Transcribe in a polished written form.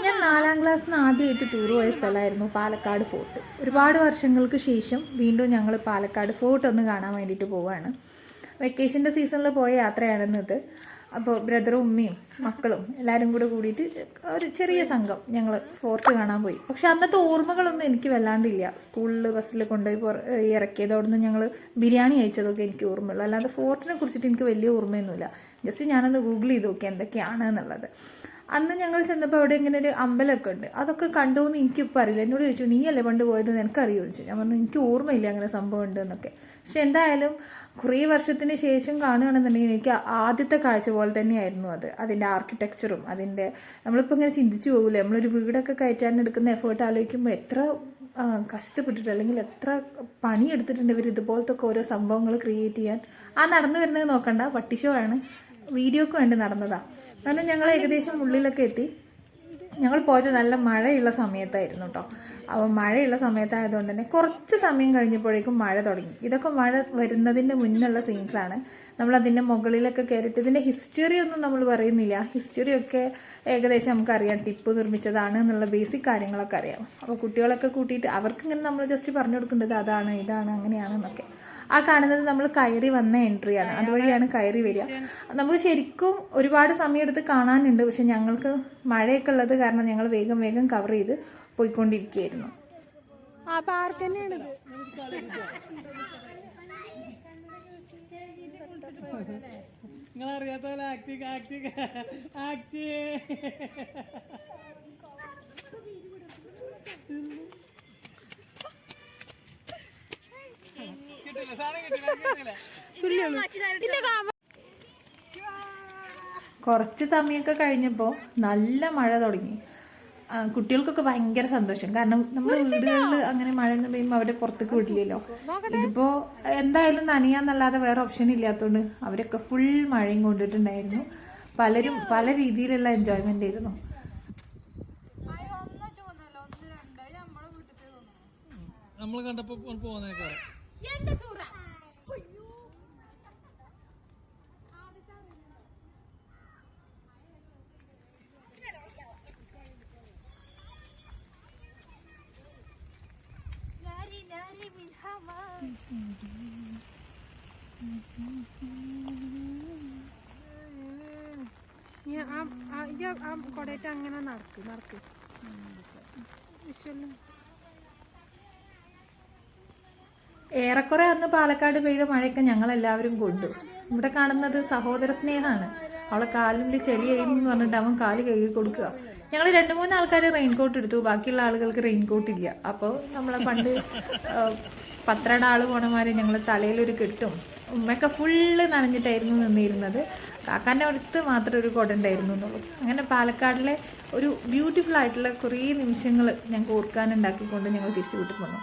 ഞാൻ 4ാം ക്ലാസ്സിൽ നിന്ന് ആദ്യമായിട്ട് ടൂർ പോയ സ്ഥലമായിരുന്നു പാലക്കാട് ഫോർട്ട്. ഒരുപാട് വർഷങ്ങൾക്ക് ശേഷം വീണ്ടും ഞങ്ങൾ പാലക്കാട് ഫോർട്ട് ഒന്ന് കാണാൻ വേണ്ടിയിട്ട് പോവുകയാണ്. വെക്കേഷൻ്റെ സീസണിൽ പോയ യാത്രയായിരുന്നു ഇത്. അപ്പോൾ ബ്രദറും ഉമ്മയും മക്കളും എല്ലാവരും കൂടെ കൂടിയിട്ട് ഒരു ചെറിയ സംഘം ഞങ്ങൾ ഫോർട്ട് കാണാൻ പോയി. പക്ഷെ അന്നത്തെ ഓർമ്മകളൊന്നും എനിക്ക് വല്ലാണ്ടില്ല. സ്കൂളിൽ ബസ്സിൽ കൊണ്ടുപോയി ഇറക്കിയതോടൊന്ന് ഞങ്ങൾ ബിരിയാണി കഴിച്ചതൊക്കെ എനിക്ക് ഓർമ്മയുള്ളൂ. അല്ലാതെ ഫോർട്ടിനെ കുറിച്ചിട്ട് എനിക്ക് വലിയ ഓർമ്മയൊന്നുമില്ല. ജസ്റ്റ് ഞാനൊന്ന് ഗൂഗിൾ ചെയ്ത് നോക്കി എന്തൊക്കെയാണ് എന്നുള്ളത്. അന്ന് ഞങ്ങൾ ചെന്നപ്പോൾ അവിടെ ഇങ്ങനെ ഒരു അമ്പലമൊക്കെ ഉണ്ട്. അതൊക്കെ കണ്ടു എന്ന് എനിക്കിപ്പോൾ അറിയില്ല. എന്നോട് ചോദിച്ചു, നീയല്ലേ പണ്ട് പോയത്, നിനക്കറിയോ ചോദിച്ചു. ഞാൻ പറഞ്ഞു എനിക്ക് ഓർമ്മയില്ല അങ്ങനെ സംഭവം ഉണ്ട് എന്നൊക്കെ. പക്ഷെ എന്തായാലും കുറേ വർഷത്തിന് ശേഷം കാണുകയാണെന്നുണ്ടെങ്കിൽ എനിക്ക് ആദ്യത്തെ കാഴ്ച പോലെ തന്നെയായിരുന്നു അത്. അതിൻ്റെ ആർക്കിടെക്ചറും അതിൻ്റെ നമ്മളിപ്പോൾ ഇങ്ങനെ ചിന്തിച്ചു പോകില്ലേ, നമ്മളൊരു വീടൊക്കെ കയറ്റാൻ എടുക്കുന്ന എഫേർട്ട് ആലോചിക്കുമ്പോൾ എത്ര കഷ്ടപ്പെട്ടിട്ട് അല്ലെങ്കിൽ എത്ര പണിയെടുത്തിട്ടുണ്ട് ഇവർ ഇതുപോലത്തെ ഒക്കെ ഓരോ സംഭവങ്ങൾ ക്രിയേറ്റ് ചെയ്യാൻ. ആ നടന്നു വരുന്നത് നോക്കണ്ട, പട്ടി ഷോ ആണ്, വീഡിയോക്ക് വേണ്ടി നടന്നതാണ്. കാരണം ഞങ്ങൾ ഏകദേശം ഉള്ളിലൊക്കെ എത്തി. ഞങ്ങൾ പോയത് നല്ല മഴയുള്ള സമയത്തായിരുന്നു കേട്ടോ. അപ്പോൾ മഴയുള്ള സമയത്തായതുകൊണ്ട് തന്നെ കുറച്ച് സമയം കഴിഞ്ഞപ്പോഴേക്കും മഴ തുടങ്ങി. ഇതൊക്കെ മഴ വരുന്നതിൻ്റെ മുന്നുള്ള സീൻസാണ്. നമ്മളതിൻ്റെ മുകളിലൊക്കെ കയറിയിട്ട് ഇതിൻ്റെ ഹിസ്റ്ററി ഒന്നും നമ്മൾ പറയുന്നില്ല. ഹിസ്റ്ററിയൊക്കെ ഏകദേശം നമുക്കറിയാം, ടിപ്പു നിർമ്മിച്ചതാണ് എന്നുള്ള ബേസിക് കാര്യങ്ങളൊക്കെ അറിയാം. അപ്പോൾ കുട്ടികളൊക്കെ കൂട്ടിയിട്ട് അവർക്കിങ്ങനെ നമ്മൾ ജസ്റ്റ് പറഞ്ഞു കൊടുക്കേണ്ടത് അതാണ് ഇതാണ് അങ്ങനെയാണെന്നൊക്കെ. ആ കാണുന്നത് നമ്മൾ കയറി വന്ന എൻട്രിയാണ്. അതുവഴിയാണ് കയറി വരിക. നമുക്ക് ശരിക്കും ഒരുപാട് സമയമെടുത്ത് കാണാനുണ്ട്. പക്ഷെ ഞങ്ങൾക്ക് മഴയൊക്കെ ഉള്ളത് കാരണം ഞങ്ങൾ വേഗം വേഗം കവർ ചെയ്ത് പോയിക്കൊണ്ടിരിക്കുകയായിരുന്നു. ആ പാർക്ക് തന്നെയാണ്. നിങ്ങളറിയാത്ത പോലെ ആക്ടിങ് ആക്ടിങ് ആക്ടിങ് കുറച്ച് സമയമൊക്കെ കഴിഞ്ഞപ്പോൾ നല്ല മഴ തുടങ്ങി. കുട്ടികൾക്കൊക്കെ ഭയങ്കര സന്തോഷം. കാരണം നമ്മൾ വീടുകളിൽ അങ്ങനെ മഴ എന്ന് പെയ്യുമ്പോൾ അവരെ പുറത്തേക്ക് വിടില്ലല്ലോ. ഇതിപ്പോൾ എന്തായാലും നനയാന്നല്ലാതെ വേറെ ഓപ്ഷൻ ഇല്ലാത്തതുകൊണ്ട് അവരൊക്കെ ഫുൾ മഴയും കൊണ്ടിട്ടുണ്ടായിരുന്നു. പലരും പല രീതിയിലുള്ള എൻജോയ്മെൻ്റ് ആയിരുന്നു. നമ്മൾ കണ്ടപ്പോൾ പോകുന്നേക്കാരം കൊടേറ്റ് അങ്ങനെ നടക്ക് ഏറെക്കുറെ അന്ന് പാലക്കാട് പെയ്ത മഴയൊക്കെ ഞങ്ങളെല്ലാവരും കൊണ്ടു. ഇവിടെ കാണുന്നത് സഹോദര സ്നേഹമാണ്. അവളെ കാലിൽ ചെളിയായിരുന്നു പറഞ്ഞിട്ട് അവൻ കാല് കഴുകി കൊടുക്കുക. ഞങ്ങൾ 2-3 ആൾക്കാർ റെയിൻകോട്ട് എടുത്തു, ബാക്കിയുള്ള ആളുകൾക്ക് റെയിൻകോട്ട് ഇല്ല. അപ്പോൾ നമ്മളെ പണ്ട് 12 ആൾ പോണമാര് ഞങ്ങൾ തലയിലൊരു കെട്ടും. ഉമ്മയൊക്കെ ഫുള്ള് നനഞ്ഞിട്ടായിരുന്നു നിന്നിരുന്നത്. കാക്കാൻ്റെ അടുത്ത് മാത്രം ഒരു കുട ഉണ്ടായിരുന്നു എന്നുള്ളൂ. അങ്ങനെ പാലക്കാടിലെ ഒരു ബ്യൂട്ടിഫുൾ ആയിട്ടുള്ള കുറേ നിമിഷങ്ങൾ ഞങ്ങൾക്ക് ഓർക്കാനുണ്ടാക്കിക്കൊണ്ട് ഞങ്ങൾ തിരിച്ചു വിട്ടു പോന്നു.